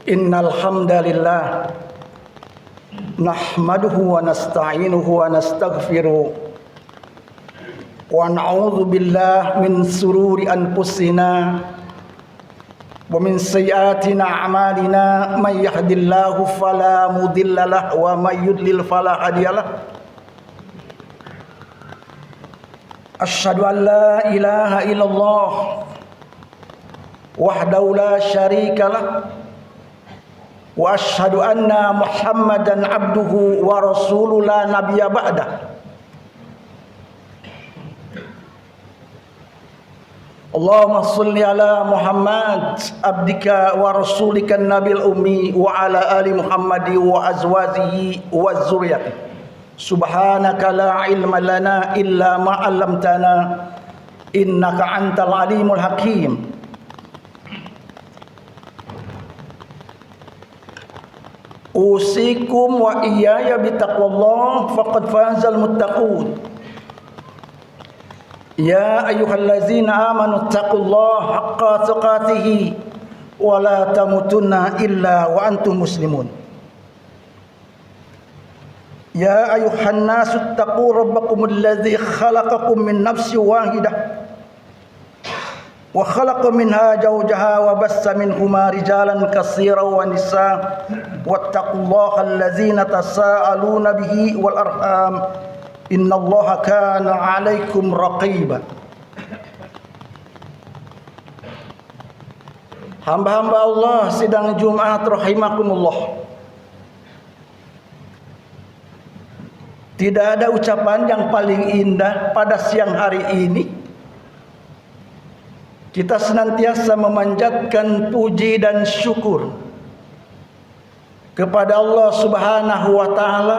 Innal hamdalillah nahmaduhu wa nasta'inuhu wa nastaghfiruh wa na'udzu billahi min sururi anfusina wa min sayyiati a'malina may yahdihillahu fala mudilla lahu wa may yudlil fala hadiya lahu. Asyhadu an la ilaha illallah wahdahu la syarika lah wa asyhadu anna Muhammadan abduhu wa rasuluhu la nabiyya ba'dah. Allahumma shalli ala Muhammad abdika wa rasulika nabil ummi wa ala ali Muhammadi wa azwajihi wa dzurriyyatihi. Subhanaka la ilma lana illa ma 'allamtana innaka antal alimul hakim. Usikum wa iyaya bitaqwallah faqad fazal muttaqun. Ya ayyuhallazina amanu taqullaha haqqa tuqatih wa la tamutunna illa wa antum muslimun. Ya ayyuhan nasu taqu rabbakumul ladzi khalaqakum min nafsin wahidah wa khalaqa minha zawjaha wa bassa minhuma rijalan katsiran wa nisaa wattaqullaha allazina tasaaluna bihi wal arham innallaha kana 'alaikum raqiba. Hamba-hamba Allah sidang Jumat rahimakumullah. Tidak ada ucapan yang paling indah pada siang hari ini. Kita senantiasa memanjatkan puji dan syukur kepada Allah Subhanahu wa taala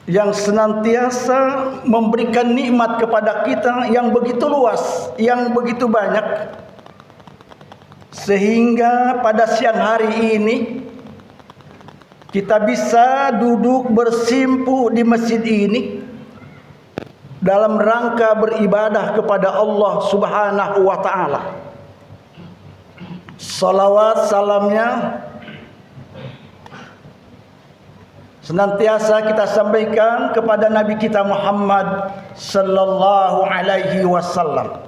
yang senantiasa memberikan nikmat kepada kita yang begitu luas, yang begitu banyak, sehingga pada siang hari ini kita bisa duduk bersimpu di masjid ini dalam rangka beribadah kepada Allah Subhanahu wa taala. Salawat salamnya senantiasa kita sampaikan kepada Nabi kita Muhammad sallallahu alaihi wasallam.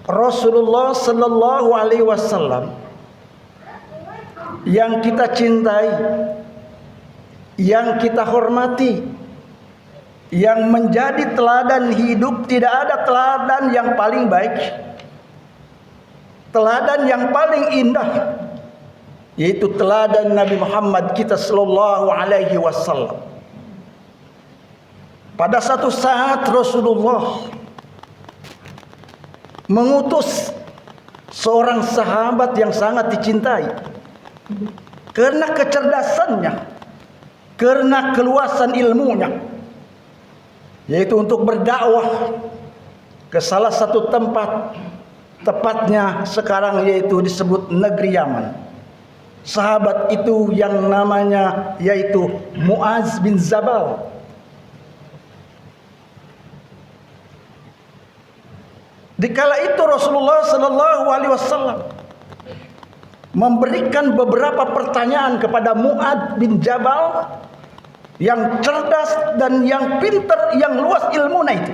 Rasulullah sallallahu alaihi wasallam yang kita cintai, yang kita hormati, yang menjadi teladan hidup. Tidak ada teladan yang paling baik, teladan yang paling indah, yaitu teladan Nabi Muhammad kita sallallahu alaihi wasallam. Pada satu saat Rasulullah mengutus seorang sahabat yang sangat dicintai karena kecerdasannya, karena keluasan ilmunya, yaitu untuk berdakwah ke salah satu tempat, tepatnya sekarang yaitu disebut negeri Yaman. Sahabat itu yang namanya yaitu Muaz bin Jabal. Dikala itu Rasulullah sallallahu alaihi wasallam memberikan beberapa pertanyaan kepada Muaz bin Jabal yang cerdas dan yang pintar, yang luas ilmunya itu,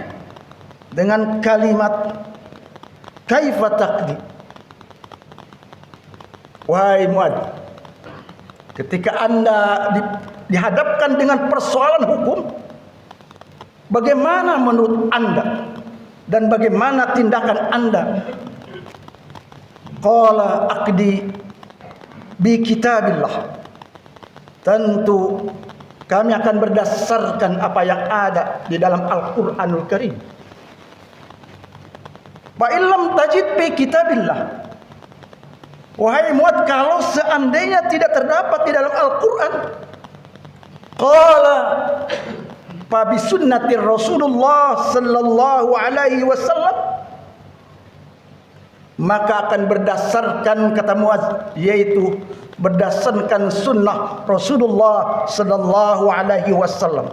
dengan kalimat kaifa taqdi. Wahai Muaz, ketika Anda dihadapkan dengan persoalan hukum, bagaimana menurut Anda dan bagaimana tindakan Anda? Qala aqdi bi kitabillah. Tentu kami akan berdasarkan apa yang ada di dalam Al-Qur'anul Karim. Fa illam tajid bi kitabillah. Wahai Muaz, kalau seandainya tidak terdapat di dalam Al-Qur'an, qala fa bi sunnati Rasulullah sallallahu alaihi wasallam, maka akan berdasarkan, kata Muaz, yaitu berdasarkan sunnah Rasulullah sallallahu alaihi wasallam.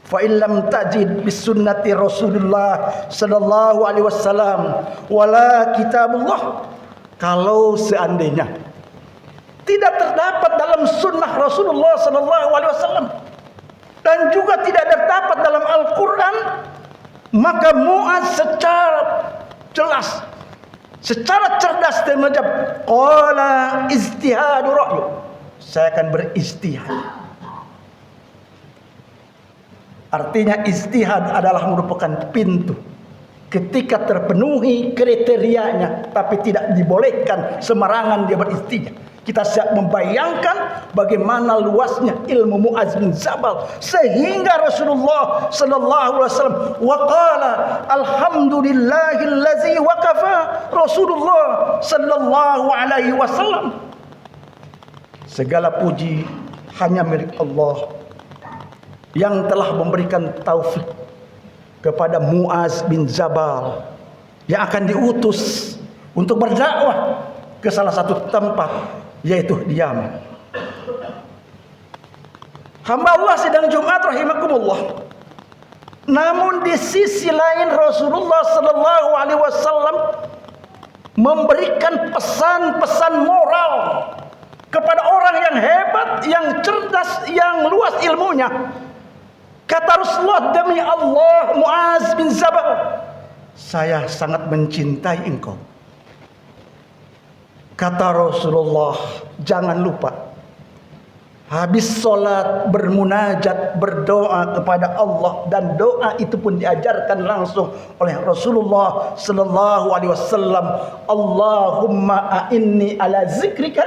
fa illam tajid bis sunnati Rasulullah sallallahu alaihi wasallam wala kitabullah. Kalau seandainya tidak terdapat dalam sunnah Rasulullah sallallahu alaihi wasallam dan juga tidak terdapat dalam Al-Qur'an, maka Mu'adz secara jelas, secara cerdas dan menjawab, qala ijtihadu ra'yu, saya akan beristihad. Artinya ijtihad adalah merupakan pintu ketika terpenuhi kriterianya, tapi tidak dibolehkan sembarangan dia beristihad. Kita siap membayangkan bagaimana luasnya ilmu Mu'adz bin Jabal sehingga Rasulullah sallallahu alaihi wasallam waqala alhamdulillahillazi waqafa Rasulullah sallallahu alaihi wasallam. Segala puji hanya milik Allah yang telah memberikan taufik kepada Mu'adz bin Jabal yang akan diutus untuk berdakwah ke salah satu tempat, yaitu di Yaman. Hamba Allah sidang Jumat rahimakumullah. Namun di sisi lain Rasulullah sallallahu alaihi wasallam memberikan pesan-pesan moral kepada orang yang hebat, yang cerdas, yang luas ilmunya. Kata Rasulullah, demi Allah Mu'adz bin Jabal, saya sangat mencintai engkau. Kata Rasulullah, jangan lupa habis sholat bermunajat, berdoa kepada Allah, dan doa itu pun diajarkan langsung oleh Rasulullah sallallahu alaihi wasallam. Allahumma a'inni ala zikrika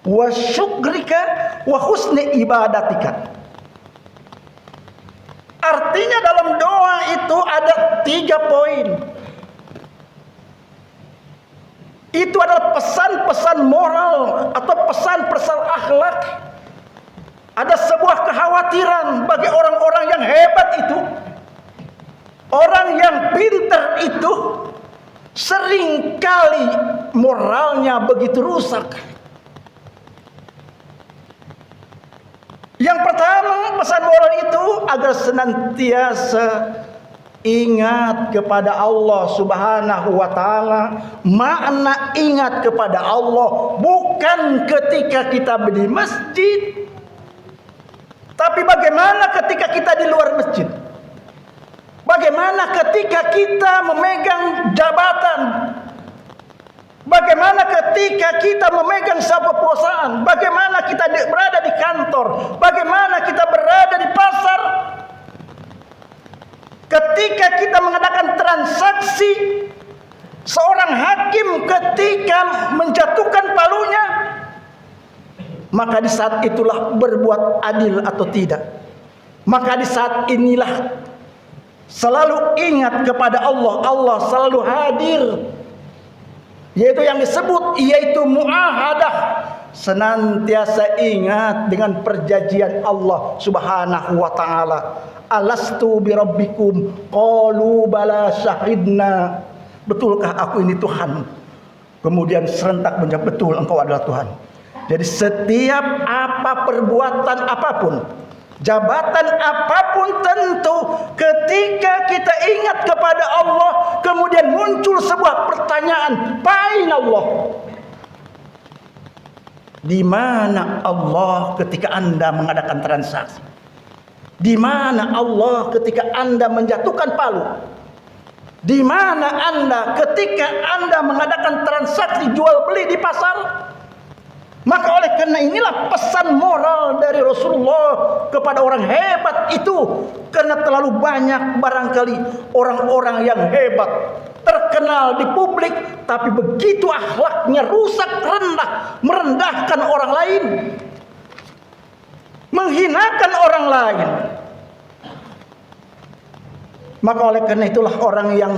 wa syukrika wa husni ibadatika. Artinya dalam doa itu ada 3 poin. Itu adalah pesan-pesan moral atau pesan-pesan akhlak. Ada sebuah kekhawatiran bagi orang-orang yang hebat itu. Orang yang pintar itu seringkali moralnya begitu rusak. Yang pertama, pesan moral itu agar senantiasa ingat kepada Allah subhanahu wa ta'ala. Makna ingat kepada Allah bukan ketika kita di masjid, tapi bagaimana ketika kita di luar masjid. Bagaimana ketika kita memegang jabatan. Bagaimana ketika kita memegang sebuah perusahaan. Bagaimana kita berada di kantor. Bagaimana kita berada di pasar. Ketika kita mengadakan transaksi, seorang hakim ketika menjatuhkan palunya, maka di saat itulah berbuat adil atau tidak. Maka di saat inilah selalu ingat kepada Allah. Allah selalu hadir, yaitu yang disebut yaitu muahadah. Senantiasa ingat dengan perjanjian Allah subhanahu wa ta'ala. Alastu birabbikum qalu bala syahidna. Betulkah aku ini Tuhan? Kemudian serentak menjawab, betul engkau adalah Tuhan. Jadi setiap apa perbuatan apapun, jabatan apapun, tentu ketika kita ingat kepada Allah, kemudian muncul sebuah pertanyaan, Aina Allah? Di mana Allah ketika Anda mengadakan transaksi? Di mana Allah ketika Anda menjatuhkan palu? Di mana Anda ketika Anda mengadakan transaksi jual beli di pasar? Maka oleh karena inilah pesan moral dari Rasulullah kepada orang hebat itu. Karena terlalu banyak barangkali orang-orang yang hebat, terkenal di publik, tapi begitu akhlaknya rusak, rendah, merendahkan orang lain, menghinakan orang lain. Maka oleh karena itulah orang yang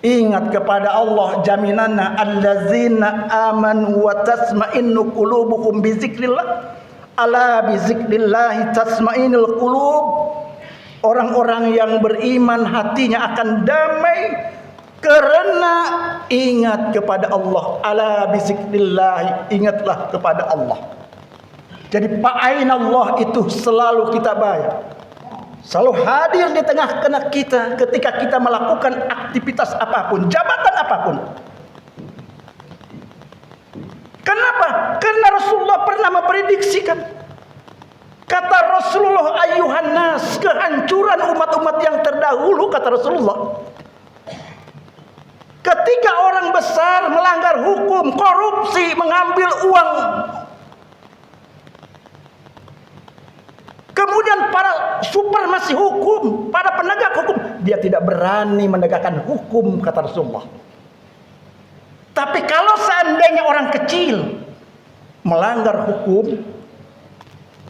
ingat kepada Allah, jaminanna allazina amanu wa tasma'innu qulubuhum bi zikrillah. Ala bi zikrillah tasma'innul qulub. Orang-orang yang beriman hatinya akan damai karena ingat kepada Allah. Ala bi zikrillah, ingatlah kepada Allah. Jadi Aina Allah itu selalu kita bayar. selalu hadir di tengah-tengah kita ketika kita melakukan aktivitas apapun, jabatan apapun. Kenapa? Karena Rasulullah pernah memprediksikan. Kata Rasulullah, ayuhan nas, kehancuran umat-umat yang terdahulu, kata Rasulullah, ketika orang besar melanggar hukum, korupsi, mengambil uang, kemudian para supremasi hukum, para penegak hukum, dia tidak berani menegakkan hukum, kata Rasulullah. Tapi kalau seandainya orang kecil melanggar hukum,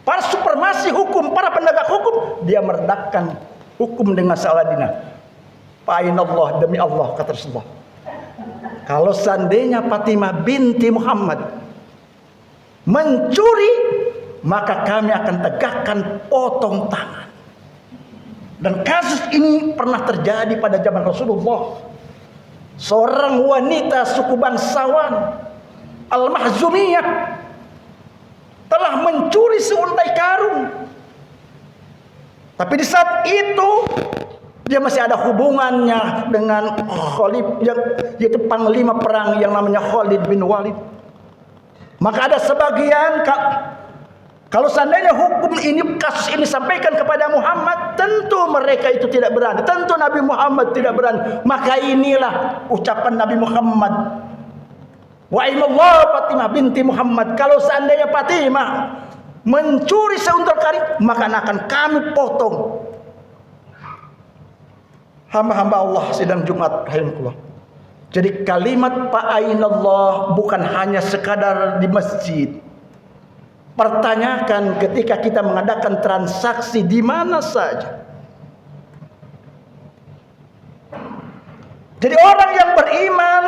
para supremasi hukum, para penegak hukum, dia meredakkan hukum dengan seadilnya. Fa'inallah, demi Allah, kata Rasulullah, kalau seandainya Fatimah binti Muhammad mencuri, maka kami akan tegakkan potong tangan. Dan kasus ini pernah terjadi pada zaman Rasulullah. Seorang wanita suku bangsawan Al-Mahzumiyah telah mencuri seuntai karung. Tapi di saat itu dia masih ada hubungannya dengan Khalid, yaitu panglima perang yang namanya Khalid bin Walid. Maka ada sebagian, kalau seandainya hukum ini, kasus ini sampaikan kepada Muhammad, tentu mereka itu tidak berani. Tentu Nabi Muhammad tidak berani. Maka inilah ucapan Nabi Muhammad, wa'aimallah Fatimah binti Muhammad, kalau seandainya Fatimah mencuri seuntai karung, maka akan kami potong. Hamba-hamba Allah sidang Jumat rahimahullah. Jadi kalimat fa'ainallah bukan hanya sekadar di masjid. Pertanyakan ketika kita mengadakan transaksi di mana saja. Jadi orang yang beriman,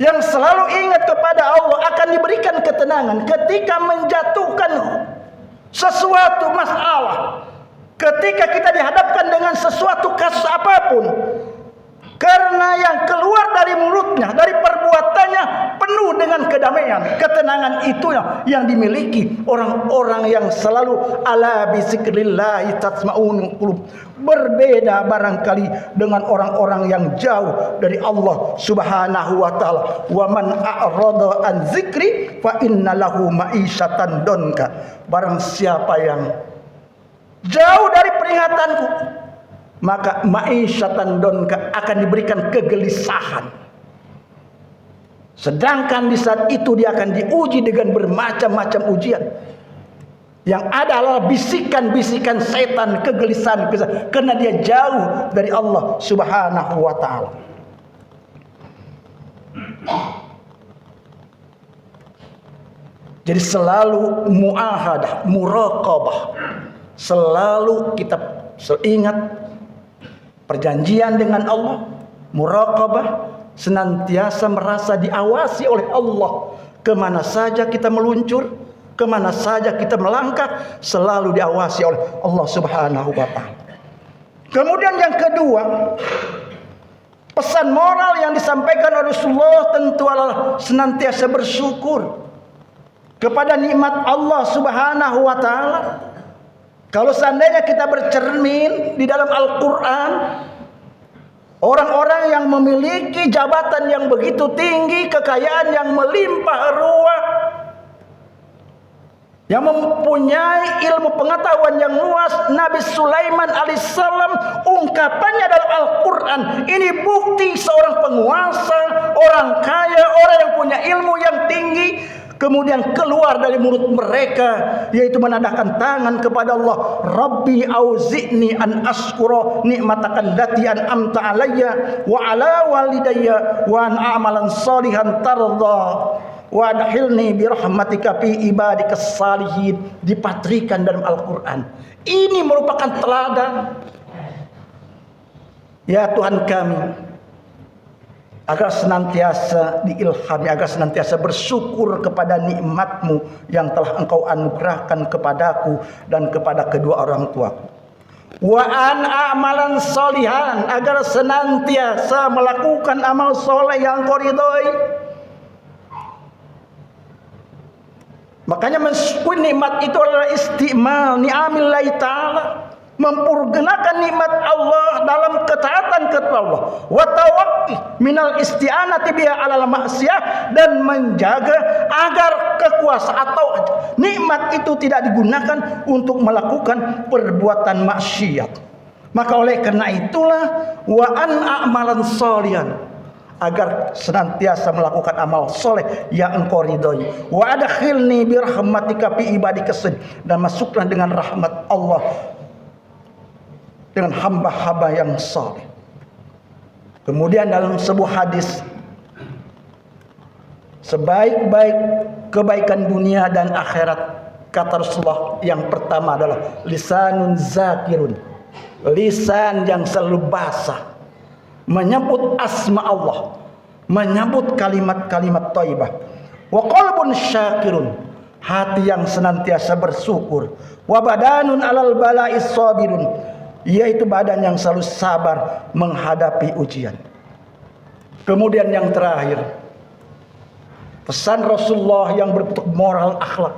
yang selalu ingat kepada Allah, akan diberikan ketenangan ketika menjatuhkan sesuatu masalah. Ketika kita dihadapkan dengan sesuatu kasus apapun, karena yang keluar dari mulutnya, dari perbuatannya penuh dengan kedamaian, ketenangan, itu yang dimiliki orang-orang yang selalu ala bizikrillah tatma'unnul qulub. Berbeda barangkali dengan orang-orang yang jauh dari Allah Subhanahu wa taala. Wa man a'rada an zikri fa inna lahu ma'isyatan donka. Barang siapa yang jauh dari peringatanku, maka ma'isyatan donka, akan diberikan kegelisahan. Sedangkan di saat itu dia akan diuji dengan bermacam-macam ujian. Yang ada adalah bisikan-bisikan setan, kegelisahan, karena dia jauh dari Allah Subhanahu wa taala. Jadi selalu muahadah, muraqabah. Selalu kita ingat perjanjian dengan Allah, muraqabah, senantiasa merasa diawasi oleh Allah. Kemana saja kita meluncur, kemana saja kita melangkah, selalu diawasi oleh Allah Subhanahu wa ta'ala. Kemudian yang kedua, pesan moral yang disampaikan oleh Rasulullah tentu adalah senantiasa bersyukur kepada nikmat Allah Subhanahu wa ta'ala. Kalau seandainya kita bercermin di dalam Al-Quran, orang-orang yang memiliki jabatan yang begitu tinggi, kekayaan yang melimpah ruah, yang mempunyai ilmu pengetahuan yang luas, Nabi Sulaiman alaihissalam, ungkapannya dalam Al-Quran, ini bukti seorang penguasa, orang kaya, orang yang punya ilmu yang tinggi, kemudian keluar dari mulut mereka, yaitu menadahkan tangan kepada Allah, Rabbi auzi'ni an askura ni'matakan lati an'amta alayya wa ala walidayya wa an a'malan salihan tarda wa adkhilni bi rahmatika fi ibadikas salihin. Dipatrikan dalam Al-Quran. Ini merupakan teladan. Ya Tuhan kami, agar senantiasa diilhami, agar senantiasa bersyukur kepada nikmat-Mu yang telah Engkau anugerahkan kepadaku dan kepada kedua orang tuaku. Wa an a'malan salihan, agar senantiasa melakukan amal soleh yang Engkau ridhoi. Makanya mensyukuri nikmat itu adalah istimal ni'amillahi ta'ala, mempergunakan nikmat Allah dalam ketaatan kepada Allah, wa tawaqqi minal isti'anati biha 'alal ma'siyah, dan menjaga agar kekuasaan atau nikmat itu tidak digunakan untuk melakukan perbuatan maksiat. Maka oleh karena itulah wa an a'malan sholihan, agar senantiasa melakukan amal soleh yang engkau ridhoi. Wa adkhilni bi rahmatika fi ibadika, dan masuklah dengan rahmat Allah dengan hamba-hamba yang saleh. Kemudian dalam sebuah hadis, sebaik-baik kebaikan dunia dan akhirat, kata Rasulullah, yang pertama adalah lisanun zakirun, lisan yang selalu basah menyebut asma Allah, menyebut kalimat-kalimat thayyibah. Wa qalbun syakirun, hati yang senantiasa bersyukur. Wa badanun alal bala'is sabirun, yaitu badan yang selalu sabar menghadapi ujian. Kemudian yang terakhir, pesan Rasulullah yang berbentuk moral akhlak,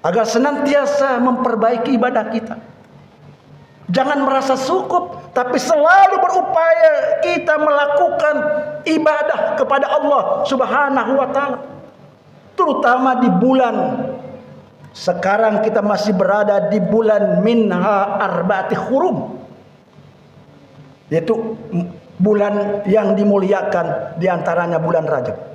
agar senantiasa memperbaiki ibadah kita. Jangan merasa cukup, tapi selalu berupaya kita melakukan ibadah kepada Allah Subhanahu wa ta'ala. Terutama di bulan sekarang, kita masih berada di bulan minha arba'ati hurum, yaitu bulan yang dimuliakan, diantaranya bulan Rajab.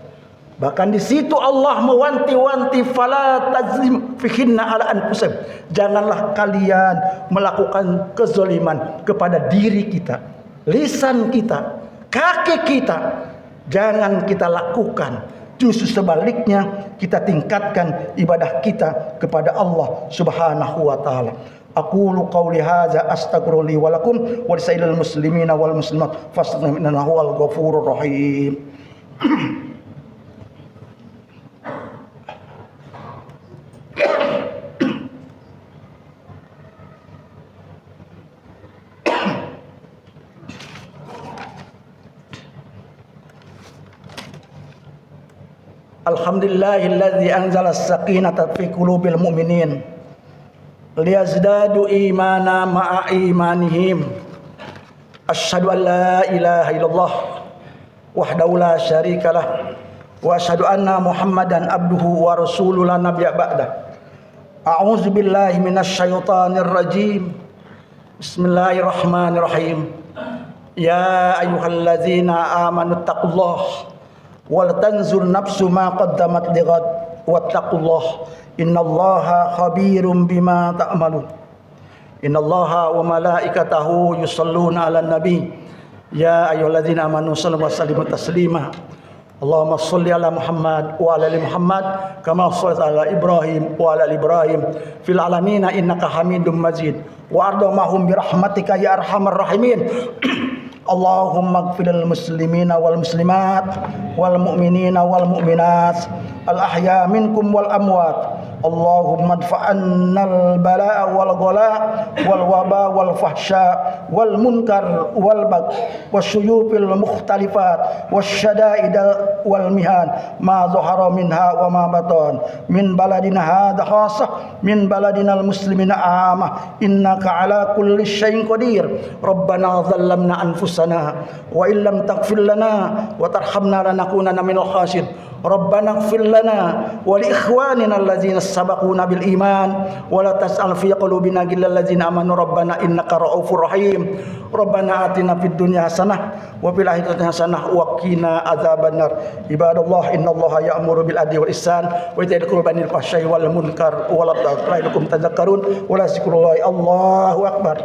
Bahkan di situ Allah mewanti-wanti, fala tazlim fihinna ala anfusikum, janganlah kalian melakukan kezaliman kepada diri kita, lisan kita, kaki kita, jangan kita lakukan. Justru sebaliknya, kita tingkatkan ibadah kita kepada Allah Subhanahu wa ta'ala. Aqulu qawli hadza astaghfiru li wa lakum wa lisairil muslimina wal muslimat fastaghfiruhu innahu huwal ghafurur rahim. Alhamdulillahilladzi anzala as-sakinata fi qulubil mu'minin liyazdadu imana ma'a imanihim. Asyhadu an la ilaha illallah wahdahu la syarikalah wa asyhadu anna Muhammadan abduhu wa rasuluhu la nabiyya ba'dah. A'udzu billahi minasy syaithanir rajim. Bismillahirrahmanirrahim. Ya ayyuhalladzina amanu taqullaha wal tanzur nafsu ma qaddamat lighad wattaqullah innallaha khabirum bima ta'malun. Innallaha wa malaikatahu yusholluna 'alan nabi ya ayyuhalladzina amanu shallu wa sallimu taslima. Allahumma shalli ala Muhammad wa ala ali Muhammad kama shallaita ala Ibrahim wa ala ali Ibrahim fil alamin innaka Hamidum Majid. Wa ardhumahum bi rahmatika ya arhamar rahimin. Allahumma ighfiril muslimina wal muslimat wal mu'minina wal mu'minat al ahya minkum wal amwat. Allahumma adfa'annal bala'a wal ghala wal waba wal fahsya wal munkar wal bagh wasyuyufil mukhtalifat wasyada'id wal mihan ma zahara minha wa ma batan min baladina hadha khassah min baladina al muslimina amah innaka ala kulli syai'in qadir. Rabbana dhallamna anfusana wa illam taghfir lana wa tarhamna lanakunanna minal khasirin. Rabbana ighfir lana wa li ikhwanina allazina sabaquna bil iman wa la tas'al fi qulubina ghillal ladzina amanu rabbana innaka ra'ufur rahim. Rabbana atina fid dunya hasanah wa fil akhirati hasanah wa qina adzabannar. Ibadallah innallaha ya'muru bil adli wal ihsan wa ita'i dzil qurba wal fahsya'i wal munkar wa la ta'la'ikum tadhakkarun wa la zikrullahi Allahu akbar.